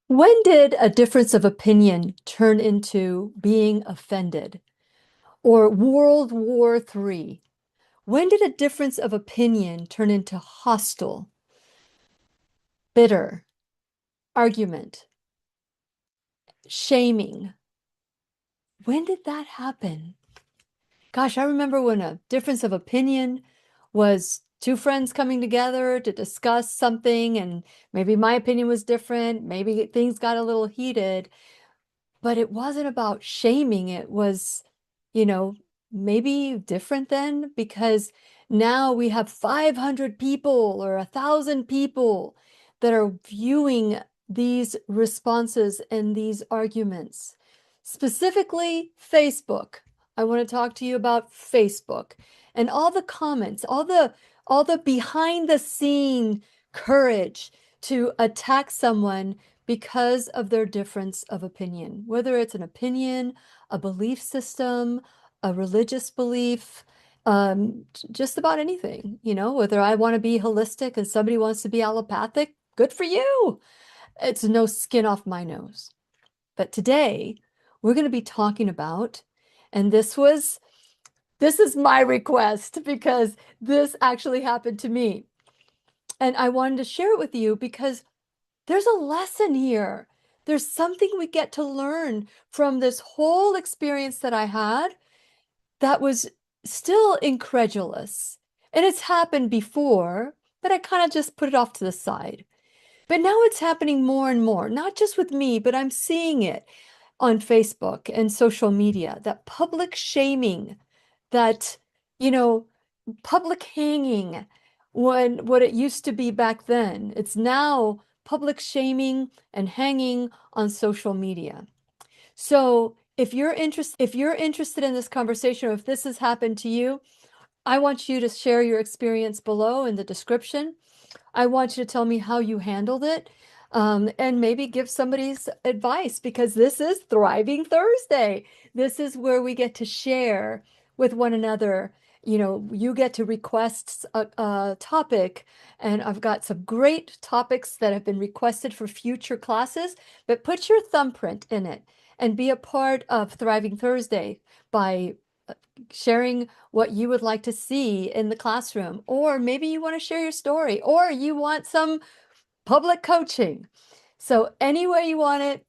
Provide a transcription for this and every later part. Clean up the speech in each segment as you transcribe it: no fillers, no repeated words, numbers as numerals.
When did a difference of opinion turn into being offended? Or World War III? When did a difference of opinion turn into hostile, bitter, argument, shaming? When did that happen? Gosh, I remember when a difference of opinion was two friends coming together to discuss something, and maybe my opinion was different, maybe things got a little heated. But it wasn't about shaming. It was, you know, maybe different then because now we have 500 people or 1,000 people that are viewing these responses and these arguments. Specifically, Facebook. I want to talk to you about Facebook and all the comments, all the behind the scene courage to attack someone because of their difference of opinion, whether it's an opinion, a belief system, a religious belief, just about anything, whether I want to be holistic and somebody wants to be allopathic, good for you. It's no skin off my nose. But today we're going to be talking about, and this is my request because this actually happened to me. And I wanted to share it with you because there's a lesson here. There's something we get to learn from this whole experience that I had that was still incredulous. And it's happened before, but I kind of just put it off to the side. But now it's happening more and more, not just with me, but I'm seeing it on Facebook and social media, that public shaming, that, you know, public hanging when what it used to be back then. It's now public shaming and hanging on social media. So if you're interested in this conversation, or if this has happened to you, I want you to share your experience below in the description. I want you to tell me how you handled it, and maybe give somebody's advice because this is Thriving Thursday. This is where we get to share with one another. You get to request a topic, and I've got some great topics that have been requested for future classes, but put your thumbprint in it and be a part of Thriving Thursday by sharing what you would like to see in the classroom, or maybe you want to share your story, or you want some public coaching. So any way you want it,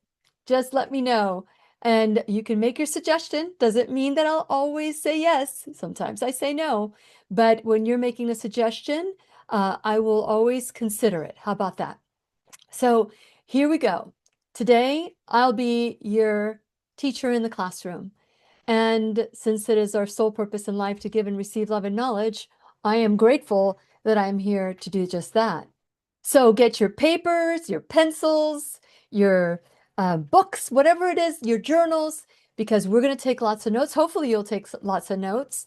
just let me know. And you can make your suggestion. Doesn't mean that I'll always say yes. Sometimes I say no. But when you're making a suggestion, I will always consider it. How about that? So here we go. Today, I'll be your teacher in the classroom. And since it is our sole purpose in life to give and receive love and knowledge, I am grateful that I'm here to do just that. So get your papers, your pencils, your books, whatever it is, your journals, because we're going to take lots of notes. Hopefully, you'll take lots of notes,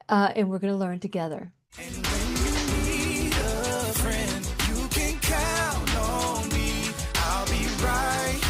and we're going to learn together. And when you need a friend, you can count on me. I'll be right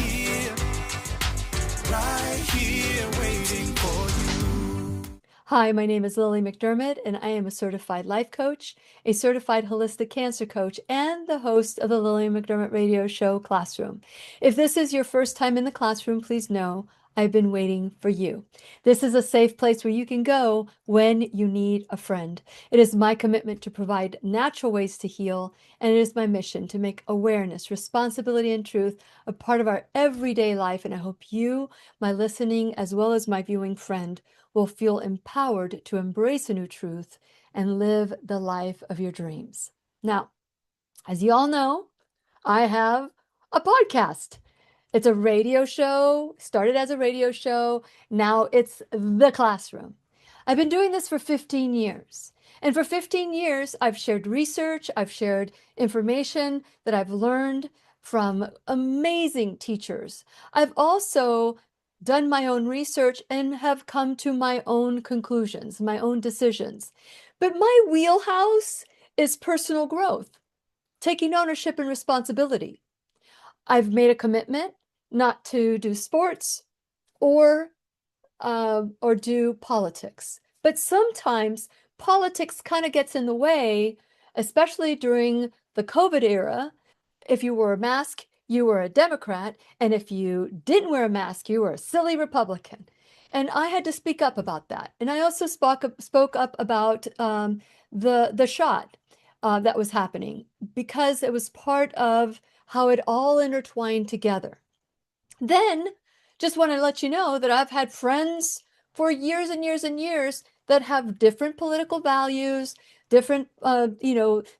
here waiting for you. Hi, my name is Lillian McDermott, and I am a certified life coach, a certified holistic cancer coach, and the host of the Lillian McDermott radio show Classroom. If this is your first time in the classroom, please know I've been waiting for you. This is a safe place where you can go when you need a friend. It is my commitment to provide natural ways to heal, and it is my mission to make awareness, responsibility, and truth a part of our everyday life. And I hope you, my listening, as well as my viewing friend, will feel empowered to embrace a new truth and live the life of your dreams. Now, as you all know, I have a podcast. It's a radio show, started as a radio show. Now it's the classroom. I've been doing this for 15 years. And for 15 years, I've shared research, I've shared information that I've learned from amazing teachers. I've also done my own research and have come to my own conclusions, my own decisions. But my wheelhouse is personal growth, taking ownership and responsibility. I've made a commitment not to do sports or do politics. But sometimes politics kind of gets in the way, especially during the COVID era. If you wore a mask, you were a Democrat, and if you didn't wear a mask, you were a silly Republican. And I had to speak up about that. And I also spoke up about the shot that was happening because it was part of how it all intertwined together. Then, just want to let you know that I've had friends for years and years and years that have different political values, different,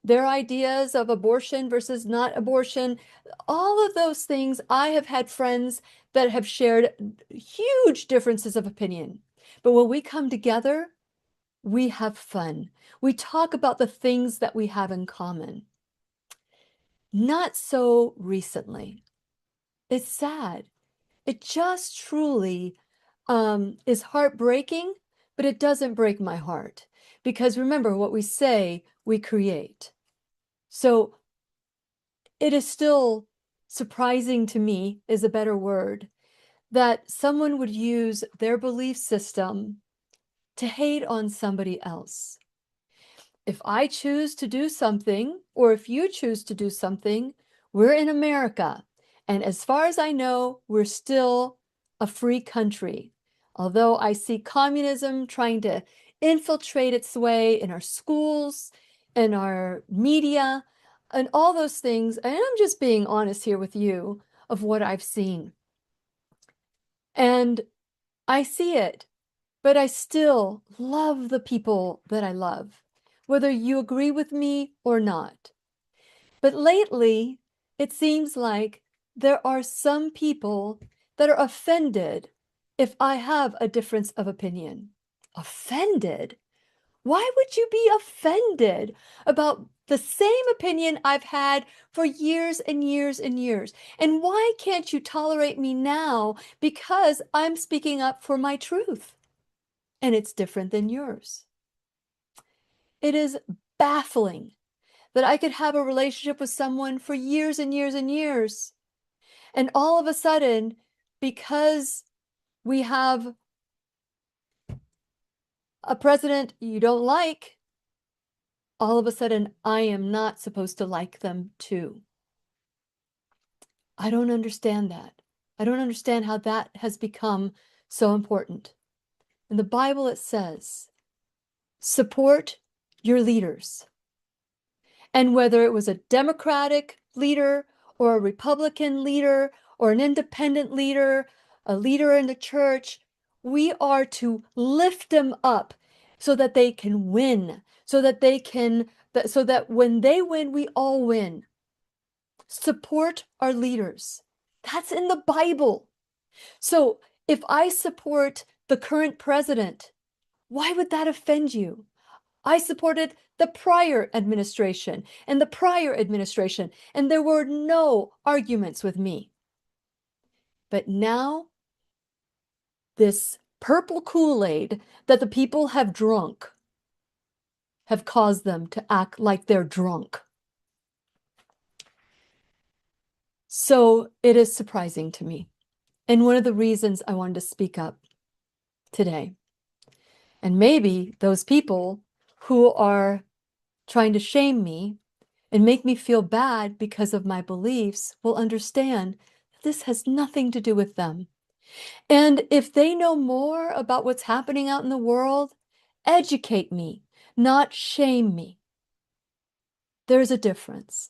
their ideas of abortion versus not abortion. All of those things, I have had friends that have shared huge differences of opinion. But when we come together, we have fun. We talk about the things that we have in common. Not so recently. It's sad. It just truly is heartbreaking, but it doesn't break my heart. Because remember, what we say, we create. So it is still surprising to me, is a better word, that someone would use their belief system to hate on somebody else. If I choose to do something, or if you choose to do something, we're in America. And as far as I know, we're still a free country. Although I see communism trying to infiltrate its way in our schools, in our media, and all those things. And I'm just being honest here with you of what I've seen. And I see it, but I still love the people that I love, whether you agree with me or not. But lately, it seems like there are some people that are offended if I have a difference of opinion. Offended? Why would you be offended about the same opinion I've had for years and years and years? And why can't you tolerate me now because I'm speaking up for my truth? And it's different than yours. It is baffling that I could have a relationship with someone for years and years and years. And all of a sudden, because we have a president you don't like, all of a sudden I am not supposed to like them too. I don't understand that. I don't understand how that has become so important. In the Bible, it says, support your leaders. And whether it was a Democratic leader or a Republican leader or an independent leader, a leader in the church, we are to lift them up so that they can win, so that when they win, we all win. Support our leaders. That's in the Bible. So if I support the current president, why would that offend you? I supported the prior administration and the prior administration, and there were no arguments with me. But now, this purple Kool-Aid that the people have drunk have caused them to act like they're drunk. So it is surprising to me. And one of the reasons I wanted to speak up today. And maybe those people who are trying to shame me and make me feel bad because of my beliefs will understand that this has nothing to do with them. And if they know more about what's happening out in the world, educate me, not shame me. There's a difference.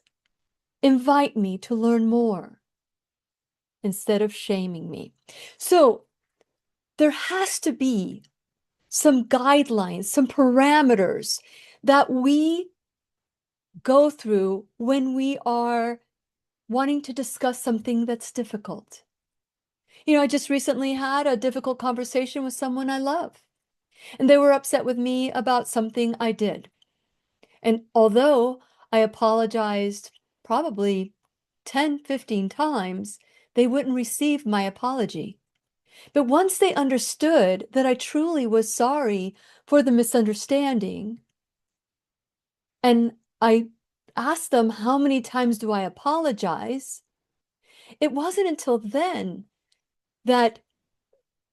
Invite me to learn more instead of shaming me. So there has to be some guidelines, some parameters that we go through when we are wanting to discuss something that's difficult. I just recently had a difficult conversation with someone I love, and they were upset with me about something I did. And although I apologized probably 10, 15 times, they wouldn't receive my apology. But once they understood that I truly was sorry for the misunderstanding, and I asked them, how many times do I apologize? It wasn't until then that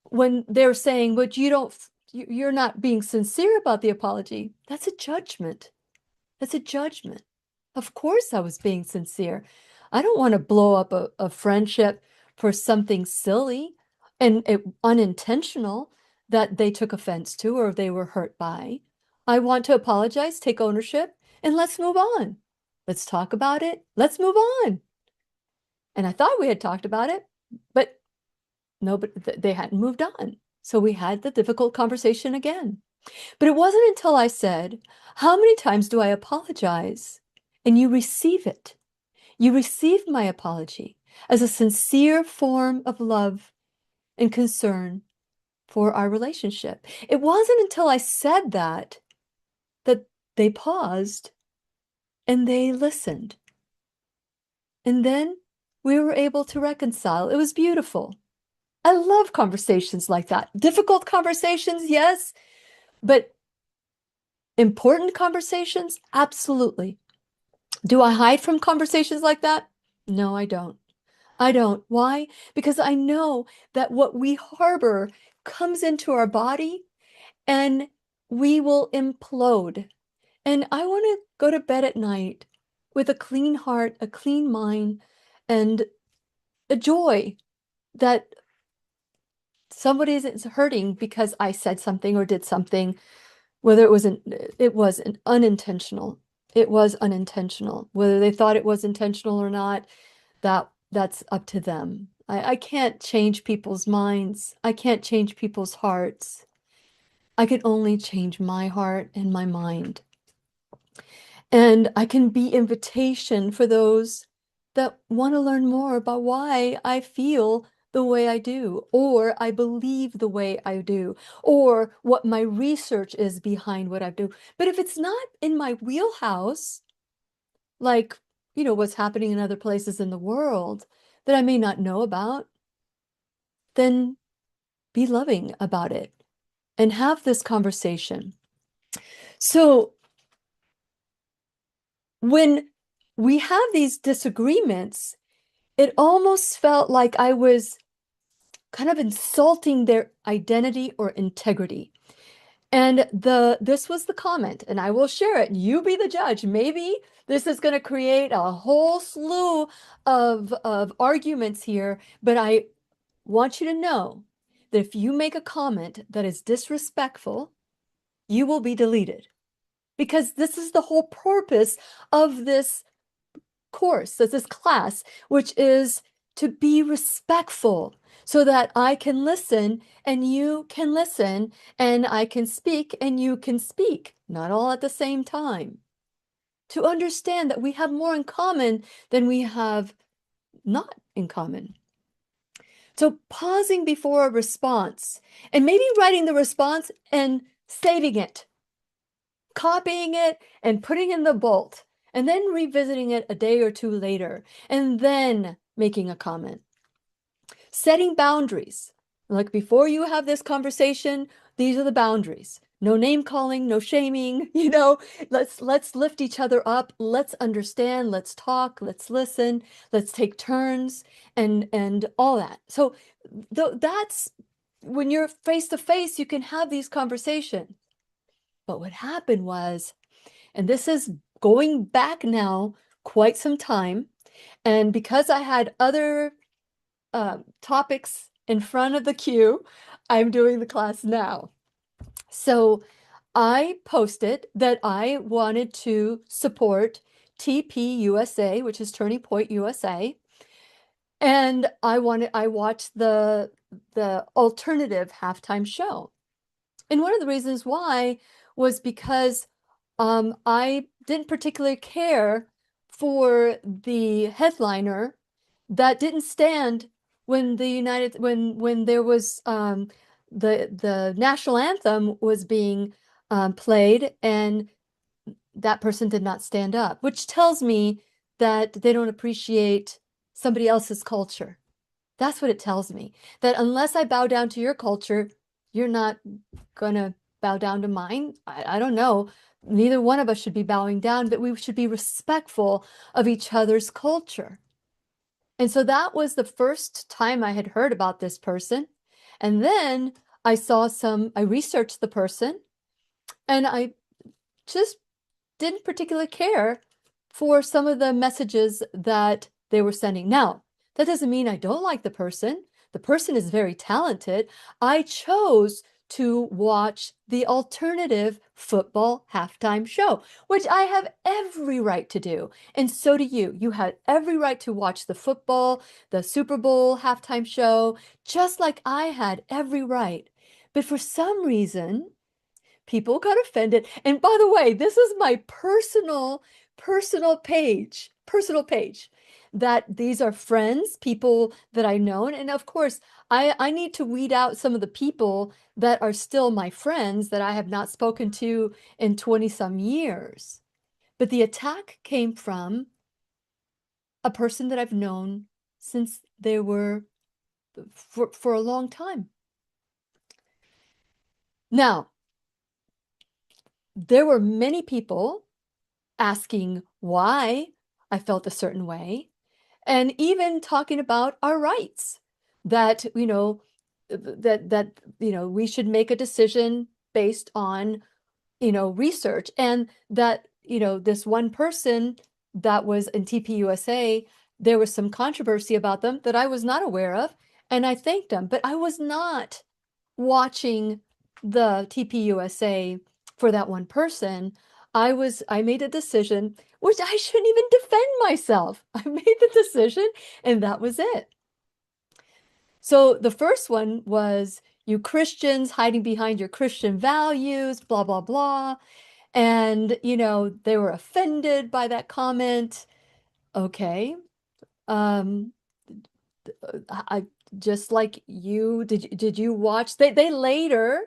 when they're saying, but you're not being sincere about the apology, that's a judgment. That's a judgment. Of course I was being sincere. I don't want to blow up a friendship for something silly and unintentional that they took offense to or they were hurt by. I want to apologize, take ownership, and let's move on. Let's talk about it. Let's move on. And I thought we had talked about it, but no, but they hadn't moved on. So we had the difficult conversation again. But it wasn't until I said, how many times do I apologize? And you receive it. You receive my apology as a sincere form of love and concern for our relationship. It wasn't until I said that that they paused and they listened. And then we were able to reconcile. It was beautiful. I love conversations like that. Difficult conversations, yes, but important conversations, absolutely. Do I hide from conversations like that? No, I don't. I don't. Why? Because I know that what we harbor comes into our body and we will implode. And I want to go to bed at night with a clean heart, a clean mind, and a joy that somebody isn't hurting because I said something or did something, whether it was an unintentional. It was unintentional. Whether they thought it was intentional or not, that's up to them. I can't change people's minds. I can't change people's hearts. I can only change my heart and my mind. And I can be invitation for those that want to learn more about why I feel the way I do, or I believe the way I do, or what my research is behind what I do. But if it's not in my wheelhouse, like, what's happening in other places in the world that I may not know about, then be loving about it and have this conversation. So when we have these disagreements, it almost felt like I was kind of insulting their identity or integrity. And this was the comment, and I will share it. You be the judge. Maybe this is going to create a whole slew of arguments here, but I want you to know that if you make a comment that is disrespectful, you will be deleted. Because this is the whole purpose of this course, of this class, which is to be respectful so that I can listen and you can listen and I can speak and you can speak, not all at the same time. To understand that we have more in common than we have not in common. So pausing before a response and maybe writing the response and saving it, copying it and putting in the bolt, and then revisiting it a day or two later, and then making a comment. Setting boundaries. Like before you have this conversation, these are the boundaries. No name calling, no shaming, let's lift each other up. Let's understand, let's talk, let's listen, let's take turns and all that. So that's when you're face to face, you can have these conversations. But what happened was, and this is going back now quite some time, and because I had other topics in front of the queue, I'm doing the class now. So I posted that I wanted to support TP USA, which is Turning Point USA, and I watched the alternative halftime show. And one of the reasons why was because I didn't particularly care for the headliner that didn't stand when when there was the national anthem was being played, and that person did not stand up, which tells me that they don't appreciate somebody else's culture. That's what it tells me. That unless I bow down to your culture, you're not gonna bow down to mine. I don't know. Neither one of us should be bowing down, but we should be respectful of each other's culture. And so that was the first time I had heard about this person. And then I researched the person, and I just didn't particularly care for some of the messages that they were sending. Now, that doesn't mean I don't like the person. The person is very talented. I chose to watch the alternative football halftime show, which I have every right to do. And so do you. You had every right to watch the football, the Super Bowl halftime show, just like I had every right. But for some reason, people got offended. And by the way, this is my personal page that these are friends, people that I've known. And of course, I need to weed out some of the people that are still my friends that I have not spoken to in 20 some years. But the attack came from a person that I've known since they were for a long time. Now, there were many people asking why I felt a certain way, and even talking about our rights that, we should make a decision based on, research, and that, this one person that was in TPUSA, there was some controversy about them that I was not aware of, and I thanked them, but I was not watching the TPUSA for that one person. I made a decision, which I shouldn't even defend myself. I made the decision and that was it. So the first one was, you Christians hiding behind your Christian values, blah, blah, blah. And, they were offended by that comment. Okay. Um, I just like you, did you watch, they later,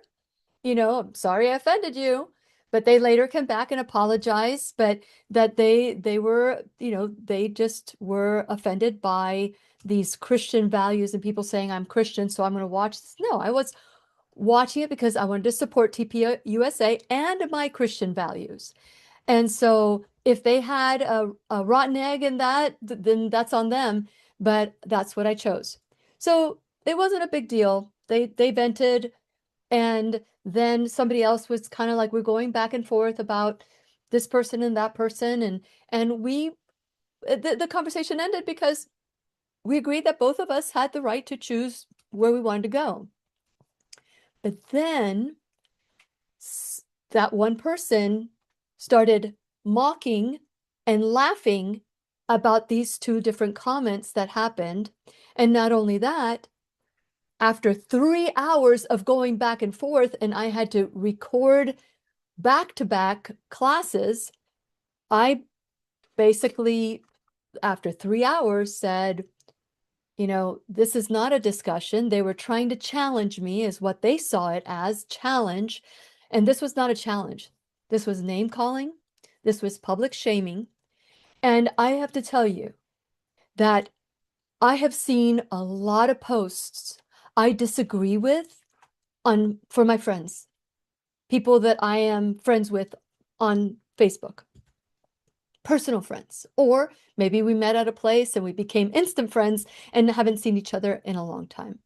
I'm sorry I offended you, but they later came back and apologized, but that they were, they just were offended by these Christian values and people saying I'm Christian, so I'm going to watch this. No, I was watching it because I wanted to support TPUSA and my Christian values. And so if they had a rotten egg in that, then that's on them, but that's what I chose. So it wasn't a big deal. They vented, and then somebody else was kind of like, we're going back and forth about this person and that person, and the conversation ended because we agreed that both of us had the right to choose where we wanted to go. But then that one person started mocking and laughing about these two different comments that happened. And not only that, after 3 hours of going back and forth, and I had to record back-to-back classes, I basically, after 3 hours, said, this is not a discussion. They were trying to challenge me, is what they saw it as, challenge. And this was not a challenge. This was name calling. This was public shaming. And I have to tell you that I have seen a lot of posts I disagree with for my friends, people that I am friends with on Facebook, personal friends, or maybe we met at a place and we became instant friends and haven't seen each other in a long time.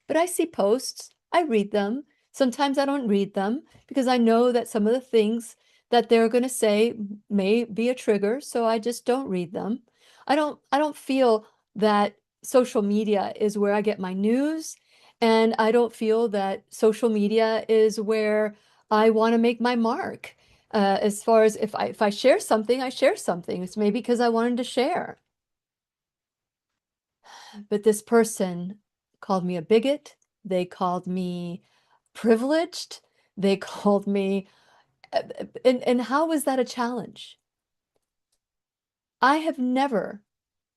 But I see posts, I read them. Sometimes I don't read them because I know that some of the things that they're going to say may be a trigger, so I just don't read them. I don't feel that social media is where I get my news, and I don't feel that social media is where I want to make my mark. As far as if I share something, I share something. It's maybe because I wanted to share. But this person called me a bigot. They called me privileged. They called me, and how was that a challenge? I have never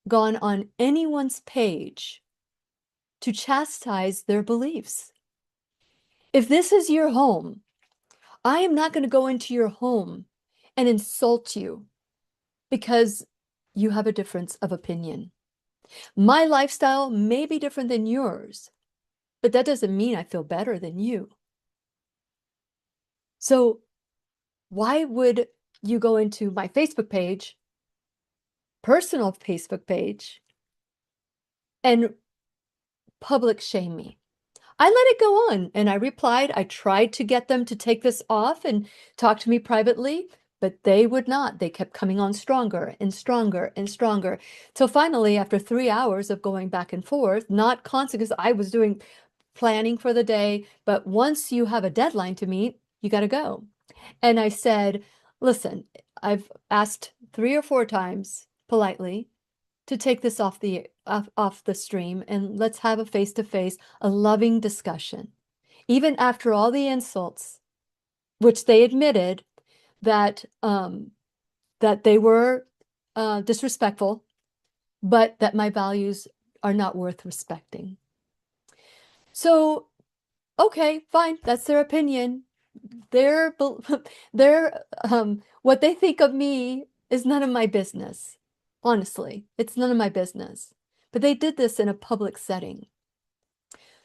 gone on anyone's page to chastise their beliefs. If this is your home, I am not going to go into your home and insult you because you have a difference of opinion. My lifestyle may be different than yours, but that doesn't mean I feel better than you. So why would you go into my Facebook page, personal Facebook page, and public shame me? I let it go on and I replied. I tried to get them to take this off and talk to me privately, But they would not. They kept coming on stronger and stronger and stronger. Till finally, after 3 hours of going back and forth, not constant, because I was doing planning for the day, but once you have a deadline to meet, you got to go. And I said, listen, I've asked 3 or 4 times politely to take this off the stream and let's have a face-to-face, a loving discussion. Even after all the insults, which they admitted that that they were disrespectful, but that my values are not worth respecting. So, okay, fine, that's their opinion. Their what they think of me is none of my business. Honestly, it's none of my business. But they did this in a public setting.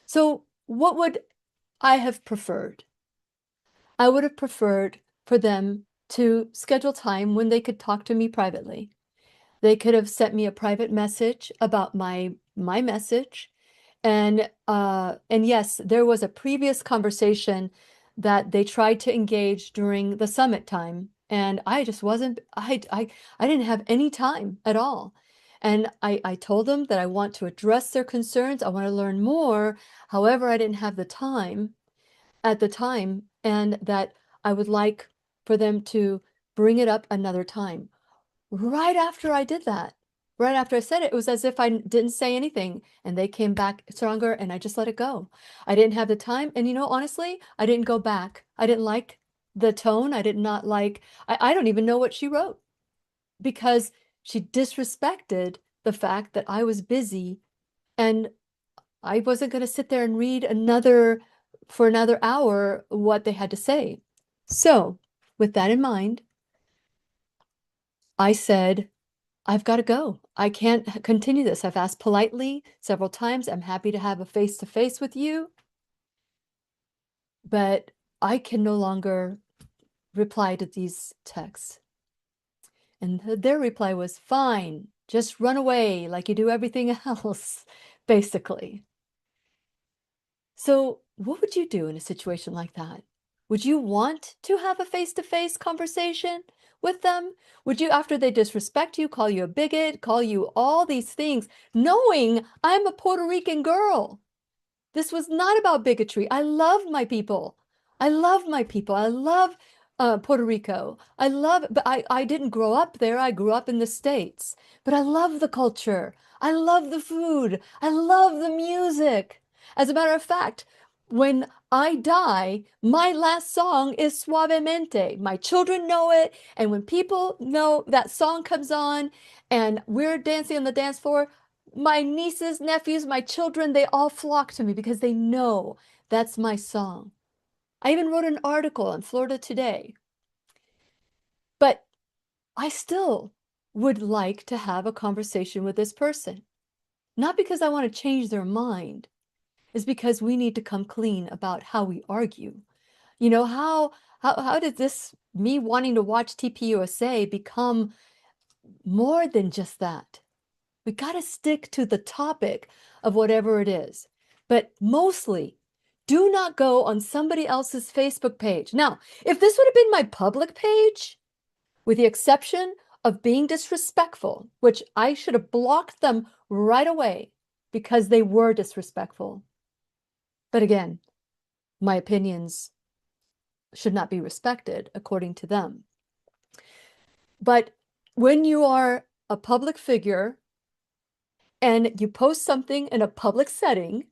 So, what would I have preferred? I would have preferred for them to schedule time when they could talk to me privately. They could have sent me a private message about my message. And yes, there was a previous conversation that they tried to engage during the summit time, and I just wasn't I didn't have any time at all. And I told them that I want to address their concerns. I want to learn more. However, I didn't have the time at the time, and that I would like for them to bring it up another time. Right after I did that, right after I said it, it was as if I didn't say anything and they came back stronger and I just let it go. I didn't have the time. And honestly, I didn't go back. I didn't like the tone. I did not like, I don't even know what she wrote because she disrespected the fact that I was busy and I wasn't going to sit there and read for another hour what they had to say. So, with that in mind, I said, I've got to go. I can't continue this. I've asked politely several times. I'm happy to have a face-to-face with you, but I can no longer reply to these texts. And their reply was, fine, just run away like you do everything else, basically. So, what would you do in a situation like that? Would you want to have a face-to-face conversation with them? Would you, after they disrespect you, call you a bigot, call you all these things, knowing I'm a Puerto Rican girl? This was not about bigotry. I love my people. I love my people. I love Puerto Rico. But I didn't grow up there. I grew up in the States. But I love the culture. I love the food. I love the music. As a matter of fact, when I die, my last song is Suavemente. My children know it. And when people know that song comes on and we're dancing on the dance floor, my nieces, nephews, my children, they all flock to me because they know that's my song. I even wrote an article on Florida Today. But I still would like to have a conversation with this person. Not because I want to change their mind, it's because we need to come clean about how we argue. How did this me wanting to watch TPUSA become more than just that? We got to stick to the topic of whatever it is. But mostly, do not go on somebody else's Facebook page. Now, if this would have been my public page, with the exception of being disrespectful, which I should have blocked them right away because they were disrespectful. But again, my opinions should not be respected according to them. But when you are a public figure and you post something in a public setting,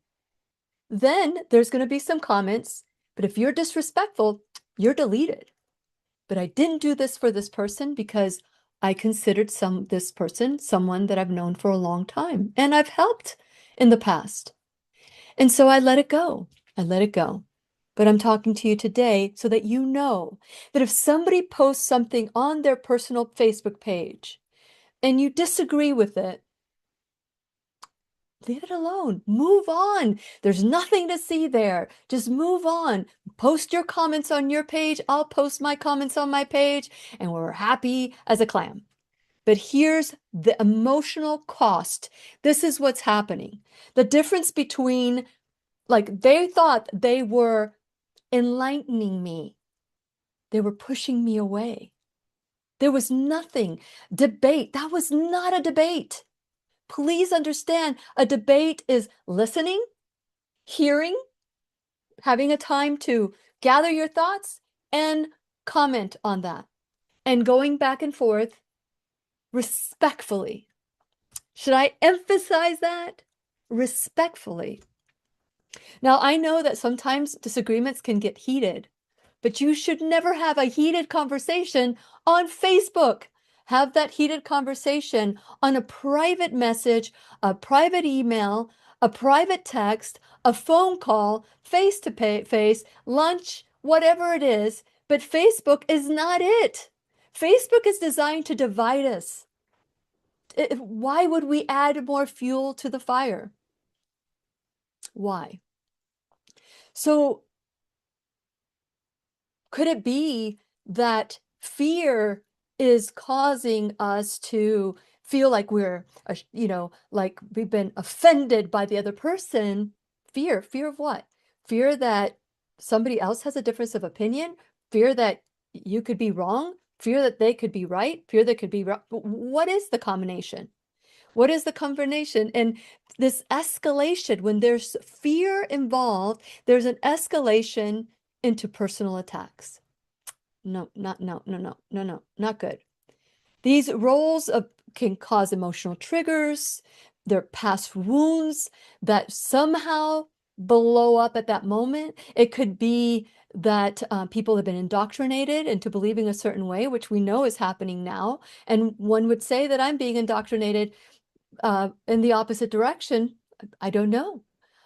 then there's going to be some comments. But if you're disrespectful, you're deleted. But I didn't do this for this person because I considered this person someone that I've known for a long time and I've helped in the past. And so I let it go. I let it go. But I'm talking to you today so that you know that if somebody posts something on their personal Facebook page and you disagree with it, leave it alone. Move on. There's nothing to see there. Just move on. Post your comments on your page. I'll post my comments on my page, and we're happy as a clam. But here's the emotional cost. This is what's happening. The difference between, like, they thought they were enlightening me. They were pushing me away. There was nothing. Debate, that was not a debate. Please understand, a debate is listening, hearing, having a time to gather your thoughts and comment on that, and going back and forth respectfully. Should I emphasize that? Respectfully. Now, I know that sometimes disagreements can get heated, but you should never have a heated conversation on Facebook. Have that heated conversation on a private message, a private email, a private text, a phone call, face to face, lunch, whatever it is. But Facebook is not it. Facebook is designed to divide us. Why would we add more fuel to the fire? Why? So could it be that fear is causing us to feel like we're, like we've been offended by the other person? Fear of what? Fear that somebody else has a difference of opinion? Fear that you could be wrong? Fear that they could be right? Fear that could be wrong? What is the combination? What is the combination? And this escalation, when there's fear involved, there's an escalation into personal attacks. No, not good. These roles can cause emotional triggers. They're past wounds that somehow blow up at that moment. It could be that people have been indoctrinated into believing a certain way, which we know is happening now. And one would say that I'm being indoctrinated in the opposite direction. I don't know.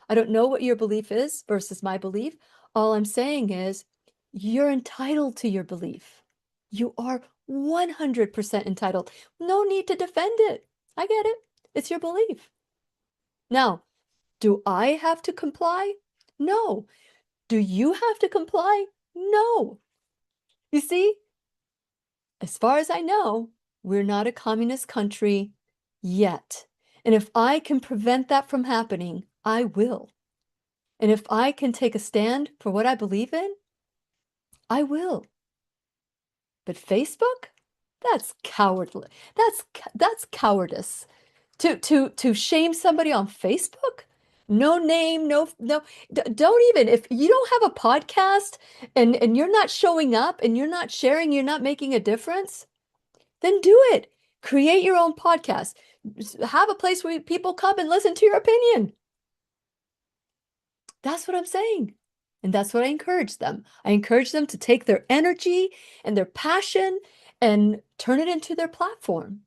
I don't know what your belief is versus my belief. All I'm saying is you're entitled to your belief. You are 100% entitled. No need to defend it. I get it. It's your belief. Now, do I have to comply? No. Do you have to comply? No. You see, as far as I know, we're not a communist country yet. And if I can prevent that from happening, I will. And if I can take a stand for what I believe in, I will. But Facebook? That's cowardly. That's cowardice. To shame somebody on Facebook? No name, don't even, if you don't have a podcast and you're not showing up and you're not sharing, you're not making a difference, then do it. Create your own podcast. Have a place where people come and listen to your opinion. That's what I'm saying. And that's what I encourage them. I encourage them to take their energy and their passion and turn it into their platform.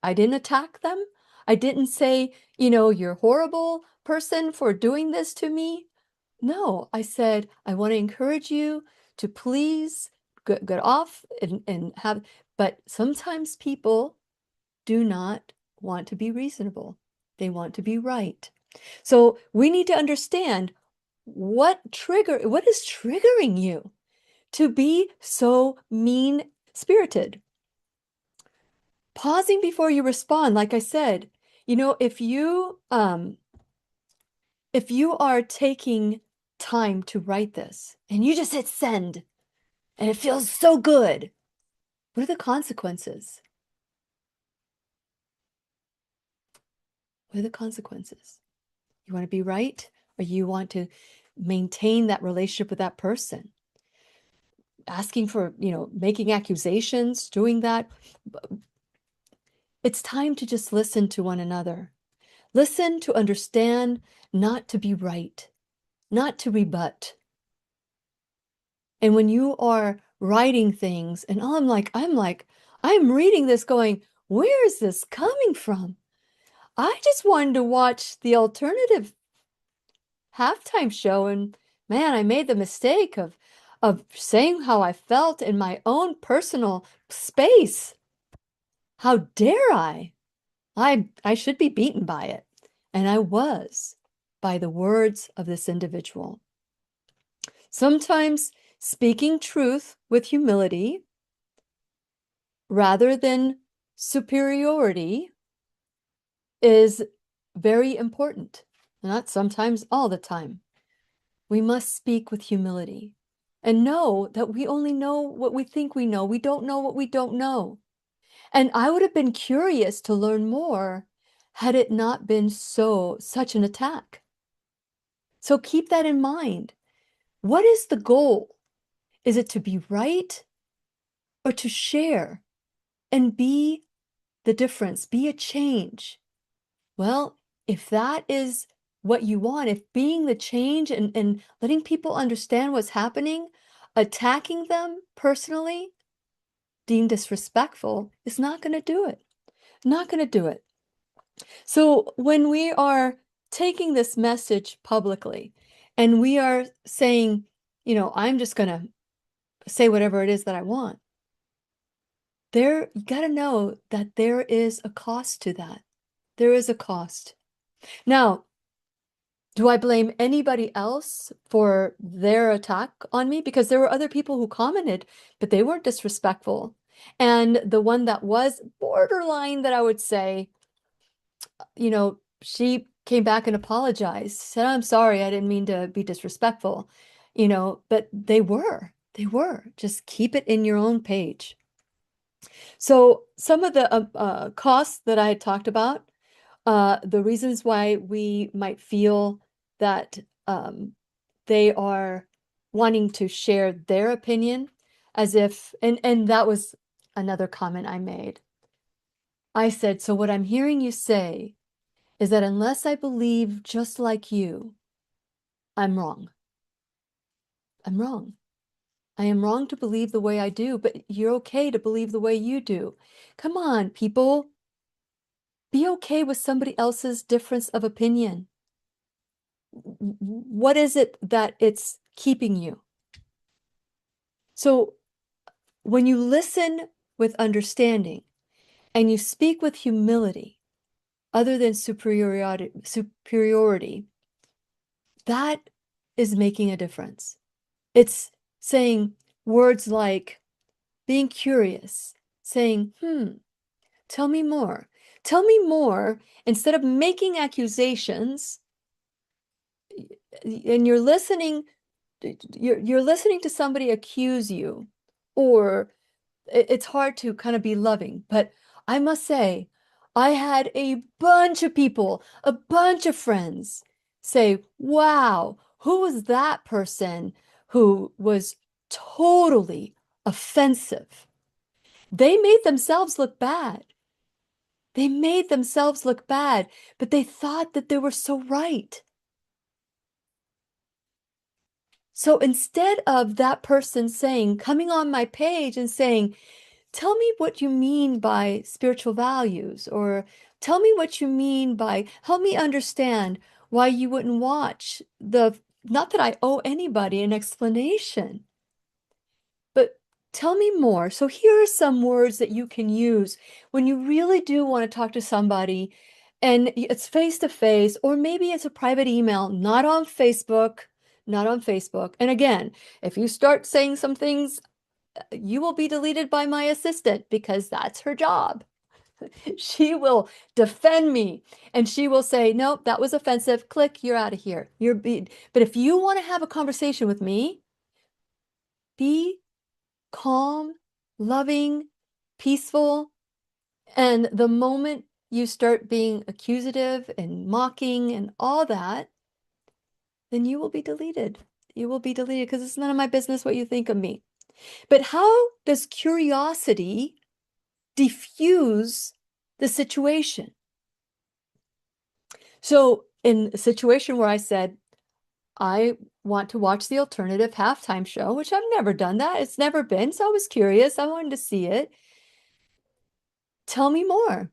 I didn't attack them. I didn't say, you're a horrible person for doing this to me. No, I said, I want to encourage you to please get off and have, but sometimes people do not want to be reasonable. They want to be right. So we need to understand what is triggering you to be so mean-spirited. Pausing before you respond, like I said, if you are taking time to write this and you just hit send and it feels so good, what are the consequences? What are the consequences? You want to be right, or you want to maintain that relationship with that person? Asking for, making accusations, doing that. It's time to just listen to one another. Listen to understand, not to be right, not to rebut. And when you are writing things, and I'm reading this going, where is this coming from? I just wanted to watch the alternative halftime show, and man, I made the mistake of saying how I felt in my own personal space. How dare I? I should be beaten by it. And I was, by the words of this individual. Sometimes speaking truth with humility rather than superiority is very important. Not sometimes, all the time. We must speak with humility. and know that we only know what we think we know. We don't know what we don't know. And I would have been curious to learn more had it not been such an attack. So keep that in mind. What is the goal? Is it to be right or to share and be the difference, be a change? Well, if that is what you want, if being the change and letting people understand what's happening, attacking them personally, deemed disrespectful, is not going to do it. Not going to do it. So when we are taking this message publicly and we are saying, I'm just going to say whatever it is that I want, you got to know that there is a cost to that. There is a cost. Now, do I blame anybody else for their attack on me? Because there were other people who commented, but they weren't disrespectful. And the one that was borderline, that I would say, she came back and apologized, said, I'm sorry, I didn't mean to be disrespectful, but they were. Just keep it in your own page. So some of the costs that I had talked about, the reasons why we might feel that they are wanting to share their opinion as if, and that was another comment I made. I said, so what I'm hearing you say is that unless I believe just like you, I'm wrong. I'm wrong. I am wrong to believe the way I do, but you're okay to believe the way you do. Come on, people. Be okay with somebody else's difference of opinion. What is it that it's keeping you? So when you listen with understanding and you speak with humility, other than superiority, that is making a difference. It's saying words like being curious, saying, tell me more. Tell me more, instead of making accusations, and you're listening to somebody accuse you, or it's hard to kind of be loving. But I must say, I had a bunch of people, a bunch of friends say, wow, who was that person who was totally offensive? They made themselves look bad. They made themselves look bad, but they thought that they were so right. So instead of that person coming on my page and saying, tell me what you mean by spiritual values, or tell me what you mean by, help me understand why you wouldn't watch not that I owe anybody an explanation, but tell me more. So here are some words that you can use when you really do want to talk to somebody and it's face to face, or maybe it's a private email, not on Facebook, not on Facebook. And again, if you start saying some things, you will be deleted by my assistant because that's her job. She will defend me and she will say, nope, that was offensive. Click, you're out of here. But if you want to have a conversation with me, be calm, loving, peaceful. And the moment you start being accusative and mocking and all that, then you will be deleted. You will be deleted because it's none of my business what you think of me. But how does curiosity diffuse the situation? So in a situation where I said, I want to watch the alternative halftime show, which I've never done that. It's never been. So I was curious. I wanted to see it. Tell me more.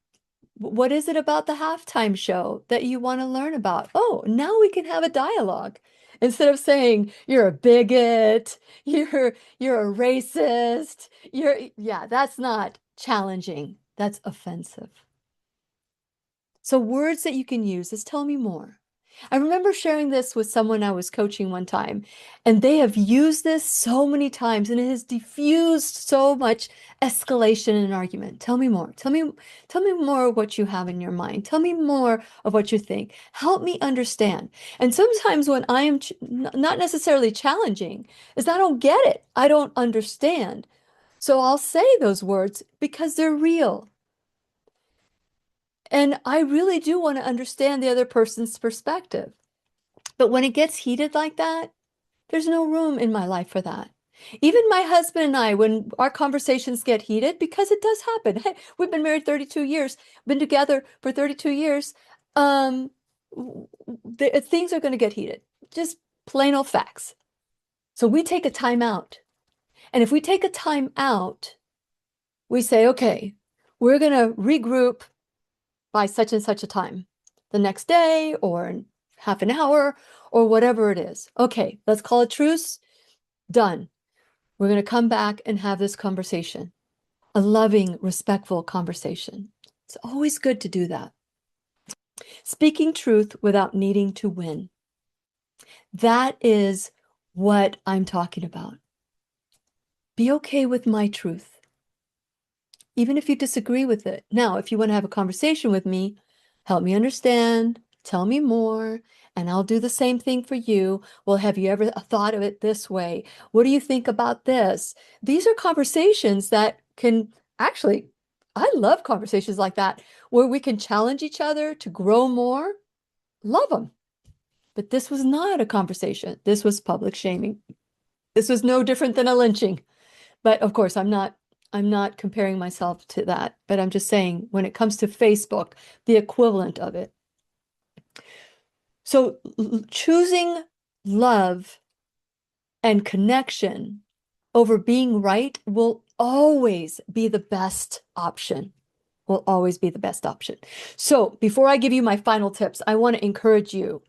What is it about the halftime show that you want to learn about? Oh, now we can have a dialogue. Instead of saying you're a bigot, you're a racist, yeah, that's not challenging. That's offensive. So words that you can use is tell me more. I remember sharing this with someone I was coaching one time, and they have used this so many times, and it has diffused so much escalation in an argument. Tell me more. Tell me more of what you have in your mind. Tell me more of what you think. Help me understand. And sometimes when I am not necessarily challenging, is I don't get it. I don't understand. So I'll say those words because they're real. And I really do want to understand the other person's perspective. But when it gets heated like that, there's no room in my life for that. Even my husband and I, when our conversations get heated, because it does happen. Hey, we've been married 32 years, been together for 32 years. Um, things are going to get heated. Just plain old facts. So we take a time out. And if we take a time out, we say, okay, we're going to regroup by such and such a time, the next day or in half an hour or whatever it is. Okay, let's call a truce. Done. We're going to come back and have this conversation, a loving, respectful conversation. It's always good to do that. Speaking truth without needing to win. That is what I'm talking about. Be okay with my truth, even if you disagree with it. Now, if you want to have a conversation with me, help me understand, tell me more, and I'll do the same thing for you. Well, have you ever thought of it this way? What do you think about this? These are conversations that can actually, I love conversations like that, where we can challenge each other to grow more. Love them. But this was not a conversation. This was public shaming. This was no different than a lynching. But of course, I'm not comparing myself to that, but I'm just saying when it comes to Facebook, the equivalent of it. So choosing love and connection over being right will always be the best option. Will always be the best option. So before I give you my final tips, I want to encourage you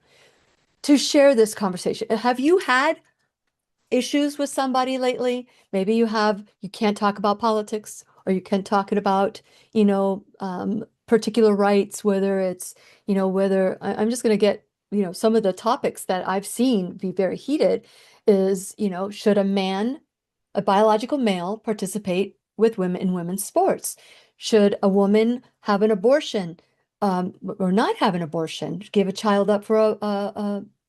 to share this conversation. Have you had issues with somebody lately? Maybe you can't talk about politics, or you can't talk about, particular rights, whether it's, I'm just going to get, some of the topics that I've seen be very heated is, should a biological male participate with women in women's sports? Should a woman have an abortion, or not have an abortion, give a child up for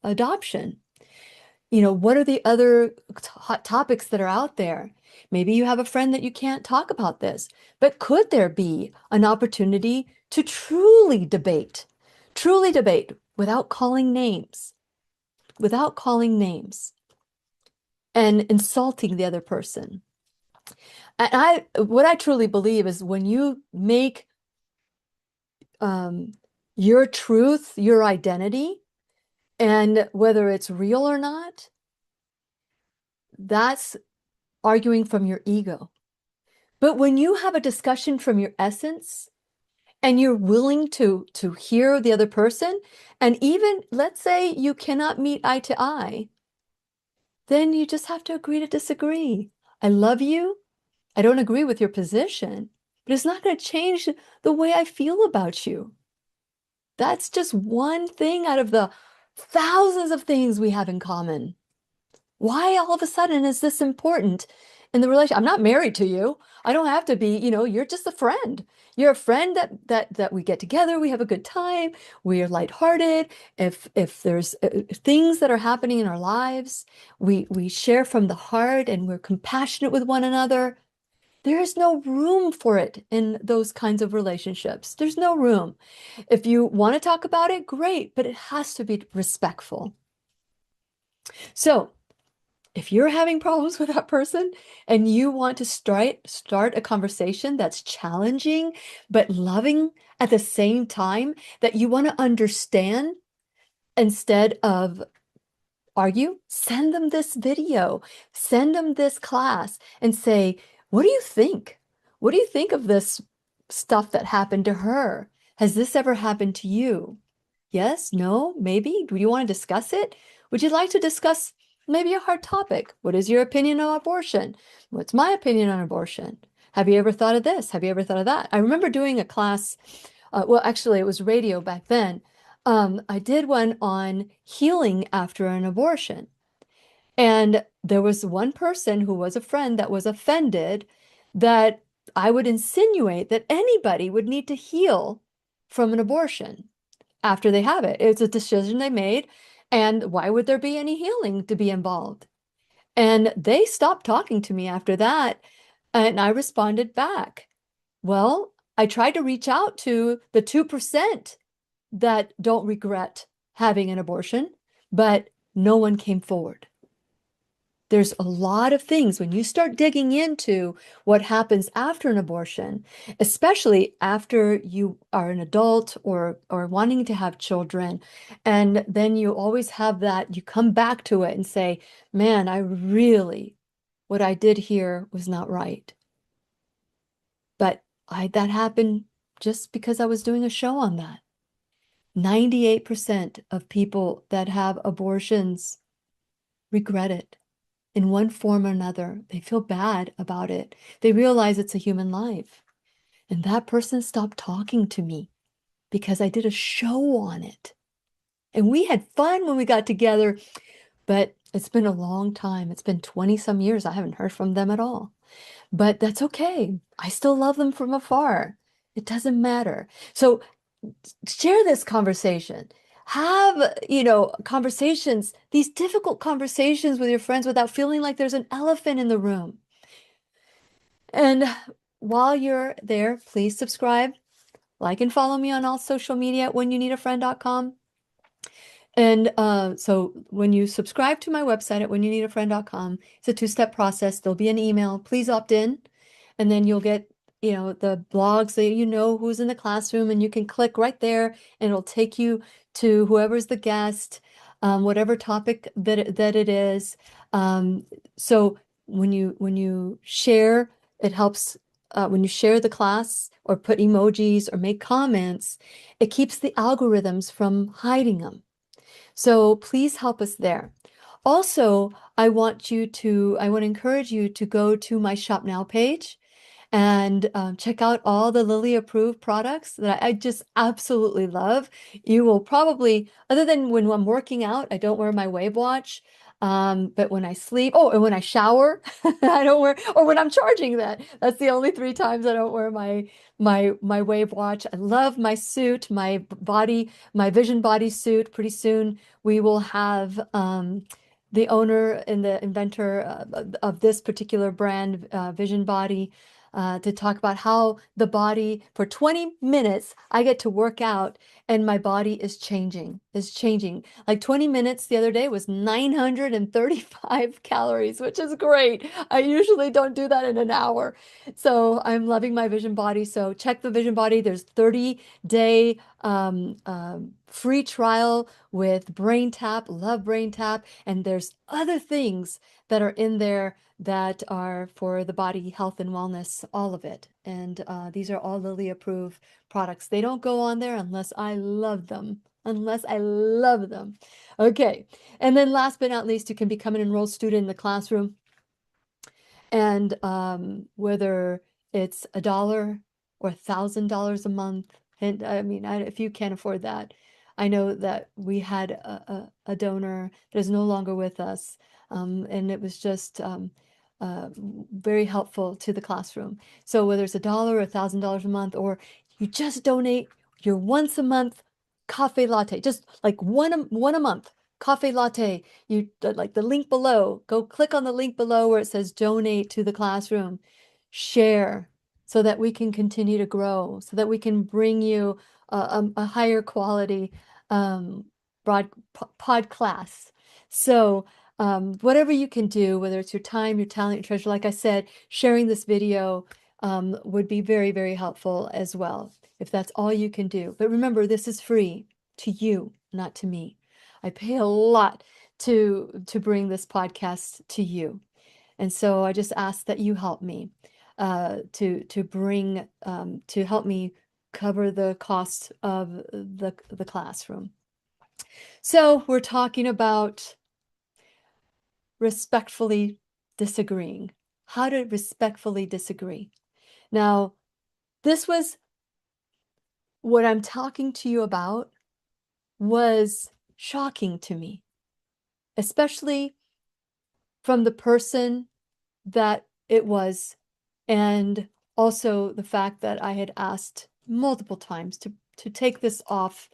adoption? What are the other hot topics that are out there? Maybe you have a friend that you can't talk about this, but could there be an opportunity to truly debate without calling names, and insulting the other person? And what I truly believe is when you make your truth your identity, and whether it's real or not, that's arguing from your ego. But when you have a discussion from your essence and you're willing to hear the other person, and even let's say you cannot meet eye to eye, then you just have to agree to disagree. I love you. I don't agree with your position, but it's not going to change the way I feel about you. That's just one thing out of the thousands of things we have in common. Why all of a sudden is this important in the relationship? I'm not married to you. I don't have to be, you're just a friend. You're a friend that we get together, we have a good time, we are lighthearted. If there's things that are happening in our lives, we share from the heart and we're compassionate with one another. There's no room for it in those kinds of relationships. There's no room. If you want to talk about it, great, but it has to be respectful. So if you're having problems with that person and you want to start a conversation that's challenging but loving at the same time, that you want to understand instead of argue, send them this video, send them this class and say, what do you think? What do you think of this stuff that happened to her? Has this ever happened to you? Yes, no, maybe? Do you want to discuss it? Would you like to discuss maybe a hard topic? What is your opinion on abortion? What's my opinion on abortion? Have you ever thought of this? Have you ever thought of that? I remember doing a class, well, actually, it was radio back then, I did one on healing after an abortion. And there was one person who was a friend that was offended that I would insinuate that anybody would need to heal from an abortion after they have it. It's a decision they made, and why would there be any healing to be involved? And they stopped talking to me after that, and I responded back. Well, I tried to reach out to the 2% that don't regret having an abortion, but no one came forward. There's a lot of things when you start digging into what happens after an abortion, especially after you are an adult or wanting to have children, and then you always have that, you come back to it and say, man, what I did here was not right. But that happened just because I was doing a show on that. 98% of people that have abortions regret it in one form or another. They feel bad about it. They realize it's a human life. And that person stopped talking to me because I did a show on it. And we had fun when we got together, but it's been a long time. It's been 20 some years. I haven't heard from them at all. But that's okay. I still love them from afar. It doesn't matter. So share this conversation. Have, conversations, these difficult conversations with your friends without feeling like there's an elephant in the room. And while you're there, please subscribe, like, and follow me on all social media at whenyouneedafriend.com. And so when you subscribe to my website at whenyouneedafriend.com, it's a two-step process. There'll be an email. Please opt in, and then you'll get, the blogs that who's in the classroom, and you can click right there, and it'll take you to whoever's the guest, whatever topic that it is. So when you share, it helps. When you share the class or put emojis or make comments, it keeps the algorithms from hiding them. So please help us there. Also, I want to encourage you to go to my Shop Now page and check out all the Lily approved products that I just absolutely love. You will probably, other than when I'm working out, I don't wear my Wave watch. But when I sleep, oh, and when I shower, I don't wear, or when I'm charging that. That's the only three times I don't wear my Wave watch. I love my suit, my Vision body suit. Pretty soon we will have the owner and the inventor of this particular brand, Vision Body, to talk about how the body, for 20 minutes, I get to work out and my body is changing. Like 20 minutes the other day was 935 calories, which is great. I usually don't do that in an hour. So I'm loving my Vision Body. So check the Vision Body. There's 30-day free trial with Brain Tap, love Brain Tap, and there's other things that are in there that are for the body health and wellness, all of it. And these are all Lily approved products. They don't go on there unless I love them. Unless I love them. Okay. And then last but not least, you can become an enrolled student in the classroom. And whether it's $1 or $1,000 a month, and I mean, if you can't afford that, I know that we had a donor that is no longer with us, and it was just very helpful to the classroom. So whether it's $1 or $1,000 a month, or you just donate your once a month coffee latte, just like one a month coffee latte, you like the link below, go click on the link below where it says donate to the classroom, share so that we can continue to grow, so that we can bring you a higher quality um, pod class. So whatever you can do, whether it's your time, your talent, your treasure, like I said, sharing this video would be very, very helpful as well, if that's all you can do. But remember, this is free to you, not to me. I pay a lot to bring this podcast to you. And so I just ask that you help me to help me cover the cost of the classroom. So we're talking about respectfully disagreeing, how to respectfully disagree. Now, this was what I'm talking to you about was shocking to me, especially from the person that it was, and also the fact that I had asked multiple times to take this off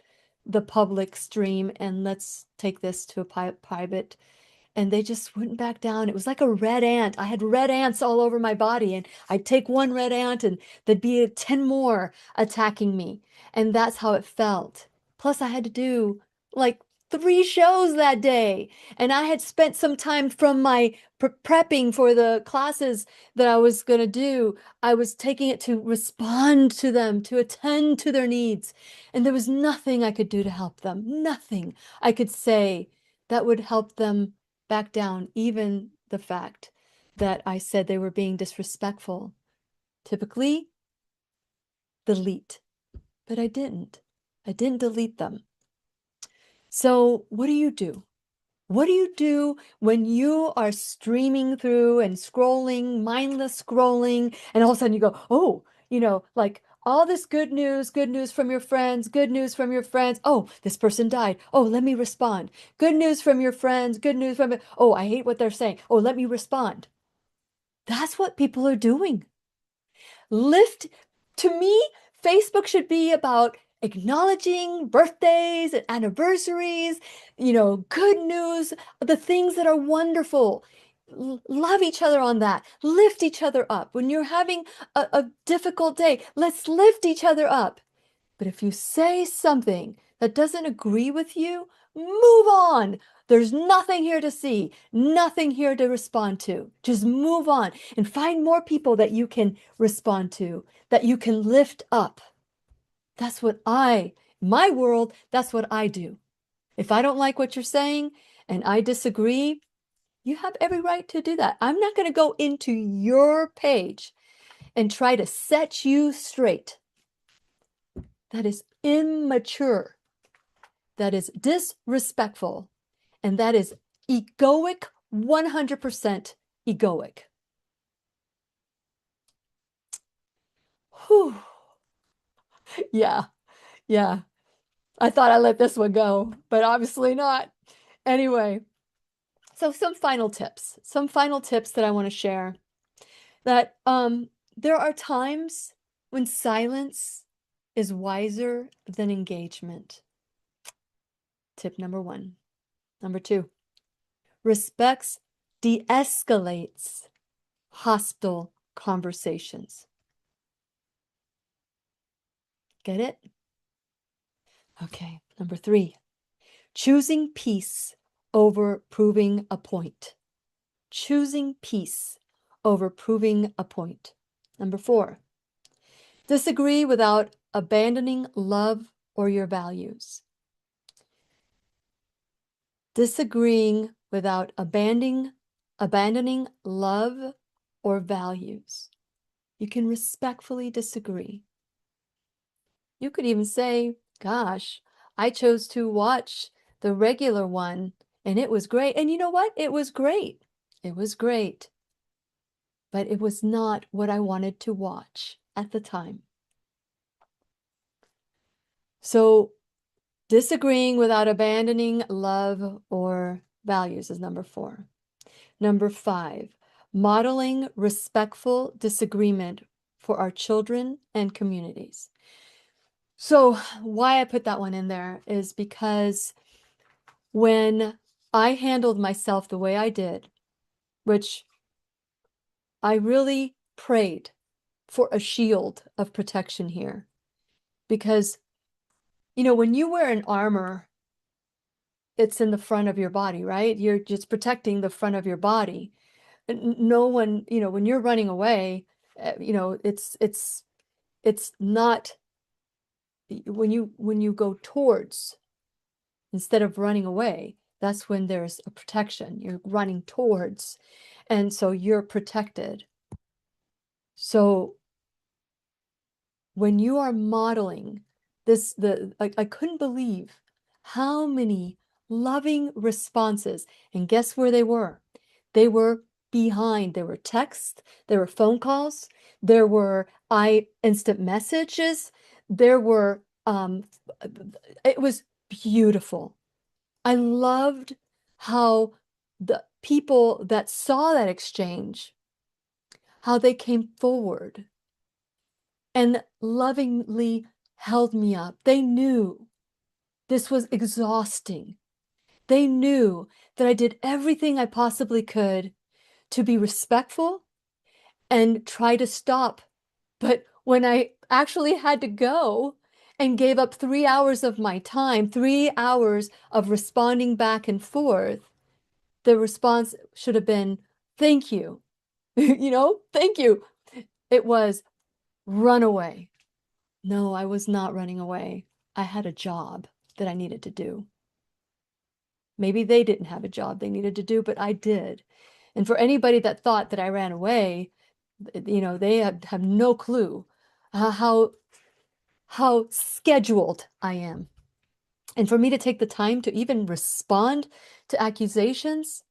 the public stream and let's take this to a private, and they just wouldn't back down. It was like a red ant. I had red ants all over my body, and I'd take one red ant and there'd be 10 more attacking me. And that's how it felt. Plus, I had to do like 3 shows that day. And I had spent some time from my prepping for the classes that I was going to do. I was taking it to respond to them, to attend to their needs. And there was nothing I could do to help them. Nothing I could say that would help them back down, even the fact that I said they were being disrespectful. Typically, delete, but I didn't. I didn't delete them. So what do you do? What do you do when you are streaming through and scrolling, mindless scrolling, and all of a sudden you go, oh, like all this good news from your friends, good news from your friends. Oh, this person died. Oh, let me respond. Good news from your friends, good news from, oh, I hate what they're saying. Oh, let me respond. That's what people are doing. Lift, to me, Facebook should be about acknowledging birthdays and anniversaries, good news, the things that are wonderful. Love each other on that. Lift each other up. When you're having a difficult day, let's lift each other up. But if you say something that doesn't agree with you, move on. There's nothing here to see, nothing here to respond to. Just move on and find more people that you can respond to, that you can lift up. That's what my world, that's what I do. If I don't like what you're saying and I disagree, you have every right to do that. I'm not going to go into your page and try to set you straight. That is immature. That is disrespectful. And that is egoic, 100% egoic. Whew. Yeah, yeah. I thought I let this one go, but obviously not. Anyway, so some final tips that I want to share. That there are times when silence is wiser than engagement. Tip number 1. Number 2, respects de-escalates hostile conversations. Get it? Okay. Number 3, choosing peace over proving a point. Choosing peace over proving a point. Number 4, disagree without abandoning love or your values. Disagreeing without abandoning love or values. You can respectfully disagree. You could even say, gosh, I chose to watch the regular one and it was great. And you know what? It was great. It was great. But it was not what I wanted to watch at the time. So disagreeing without abandoning love or values is number 4. Number 5, modeling respectful disagreement for our children and communities. So why I put that one in there is because when I handled myself the way I did, which I really prayed for a shield of protection here, because, when you wear an armor, it's in the front of your body, right? You're just protecting the front of your body. No one, when you're running away, it's not, when you go towards, instead of running away, that's when there's a protection. You're running towards, and so you're protected. So when you are modeling this, I couldn't believe how many loving responses, and guess where they were? They were behind. There were texts, there were phone calls, there were instant messages, there were it was beautiful. I loved how the people that saw that exchange, how they came forward and lovingly held me up. They knew this was exhausting. They knew that I did everything I possibly could to be respectful and try to stop. But when I actually had to go and gave up 3 hours of my time, 3 hours of responding back and forth, the response should have been, thank you. Thank you. It was run away. No, I was not running away. I had a job that I needed to do. Maybe they didn't have a job they needed to do, but I did. And for anybody that thought that I ran away, they have no clue how scheduled I am. And for me to take the time to even respond to accusations,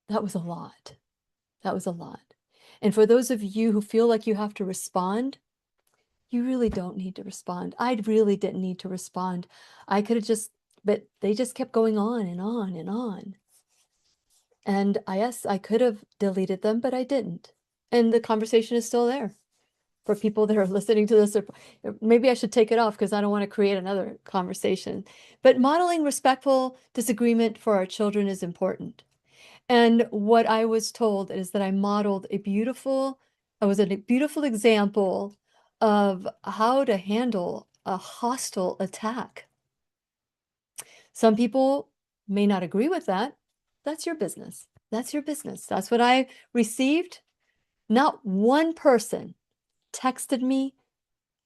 that was a lot. That was a lot. And for those of you who feel like you have to respond, you really don't need to respond. I really didn't need to respond. I could have but they just kept going on and on and on. And yes, I could have deleted them, but I didn't. And the conversation is still there for people that are listening to this. Or maybe I should take it off because I don't want to create another conversation. But modeling respectful disagreement for our children is important. And what I was told is that I was a beautiful example of how to handle a hostile attack. Some people may not agree with that. That's your business. That's your business. That's what I received. Not one person texted me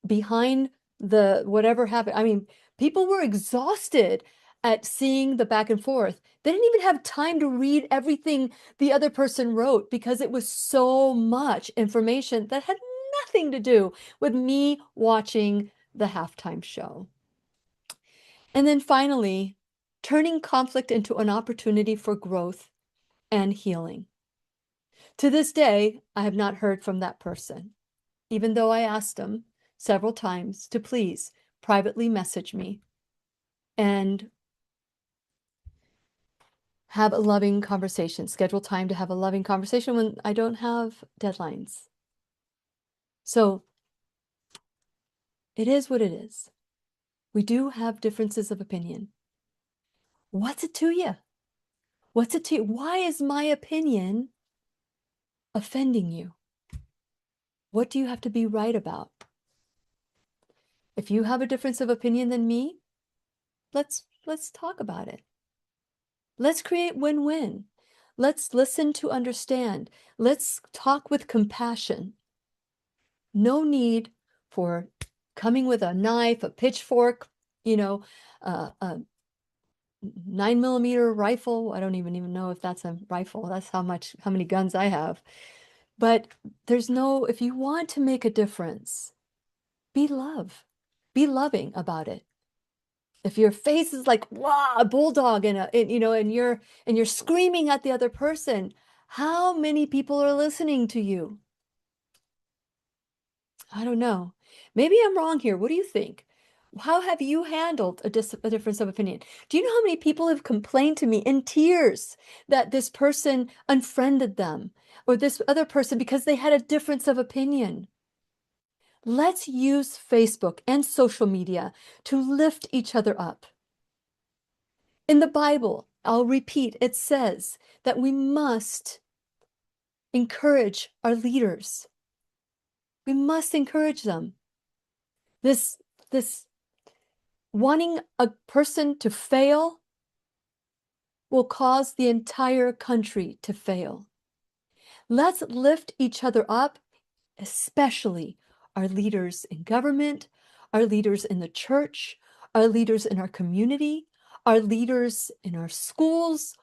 behind the whatever happened. I mean, people were exhausted at seeing the back and forth. They didn't even have time to read everything the other person wrote because it was so much information that had nothing to do with me watching the halftime show. And then finally, turning conflict into an opportunity for growth and healing. To this day, I have not heard from that person, even though I asked them several times to please privately message me and have a loving conversation, schedule time to have a loving conversation when I don't have deadlines. So it is what it is. We do have differences of opinion. What's it to you? What's it to you? Why is my opinion offending you? What do you have to be right about? If you have a difference of opinion than me, let's talk about it. Let's create win-win. Let's listen to understand. Let's talk with compassion. No need for coming with a knife, a pitchfork, a 9mm rifle. I don't even know if that's a rifle. That's how many guns I have. But if you want to make a difference, be loving about it. If your face is like, wow, a bulldog and you're screaming at the other person, how many people are listening to you? I don't know. Maybe I'm wrong here. What do you think? How have you handled a difference of opinion? Do you know how many people have complained to me in tears that this person unfriended them or this other person because they had a difference of opinion? Let's use Facebook and social media to lift each other up. In the Bible, I'll repeat, it says that we must encourage our leaders. We must encourage them. This wanting a person to fail will cause the entire country to fail. Let's lift each other up, especially our leaders in government, our leaders in the church, our leaders in our community, our leaders in our schools.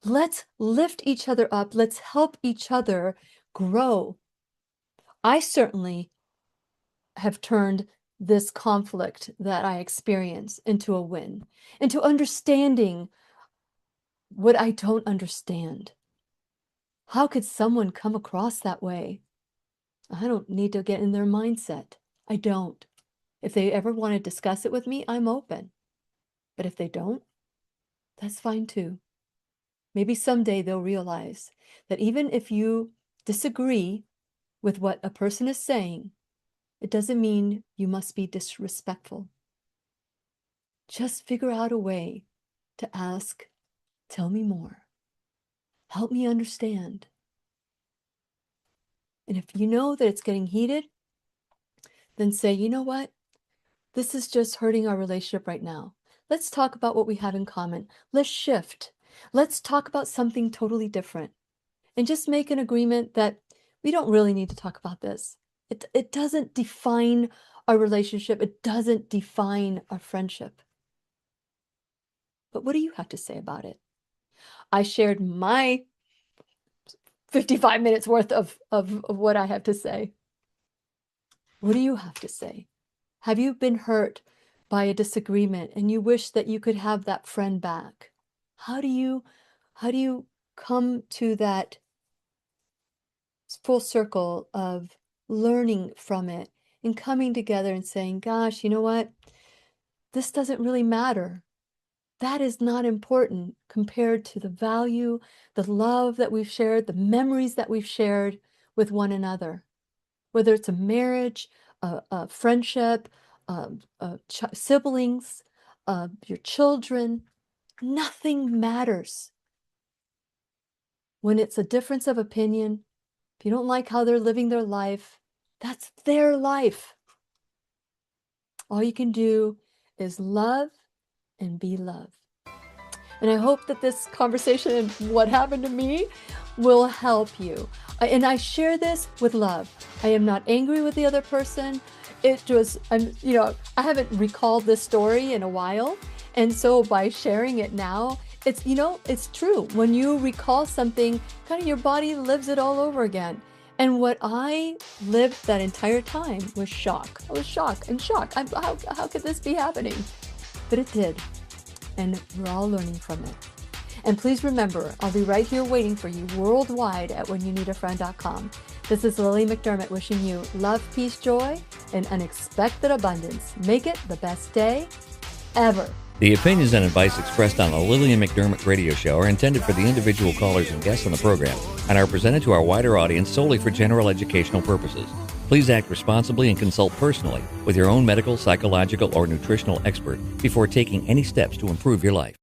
Let's lift each other up. Let's help each other grow. I certainly have turned this conflict that I experience into a win, into understanding what I don't understand. How could someone come across that way? I don't need to get in their mindset. I don't. If they ever want to discuss it with me, I'm open. But if they don't, that's fine too. Maybe someday they'll realize that even if you disagree with what a person is saying, it doesn't mean you must be disrespectful. Just figure out a way to ask, tell me more. Help me understand. And if you know that it's getting heated, then say, you know what? This is just hurting our relationship right now. Let's talk about what we have in common. Let's shift. Let's talk about something totally different. And just make an agreement that we don't really need to talk about this. It doesn't define our relationship. It doesn't define our friendship. But what do you have to say about it? I shared my 55 minutes worth of what I have to say. What do you have to say? Have you been hurt by a disagreement and you wish that you could have that friend back? How do you come to that full circle of learning from it and coming together and saying, gosh, you know what? This doesn't really matter. That is not important compared to the value, the love that we've shared, the memories that we've shared with one another. Whether it's a marriage, a friendship, siblings, your children, nothing matters. When it's a difference of opinion, if you don't like how they're living their life, that's their life. All you can do is love and be loved. And I hope that this conversation and what happened to me will help you. And I share this with love. I am not angry with the other person. It was, I haven't recalled this story in a while. And so by sharing it now, it's true. When you recall something, kind of your body lives it all over again. And what I lived that entire time was shock. I was shocked and shocked. How could this be happening? But it did. And we're all learning from it. And please remember, I'll be right here waiting for you worldwide at whenyouneedafriend.com. This is Lillian McDermott wishing you love, peace, joy, and unexpected abundance. Make it the best day ever. The opinions and advice expressed on the Lillian McDermott radio show are intended for the individual callers and guests on the program and are presented to our wider audience solely for general educational purposes. Please act responsibly and consult personally with your own medical, psychological, or nutritional expert before taking any steps to improve your life.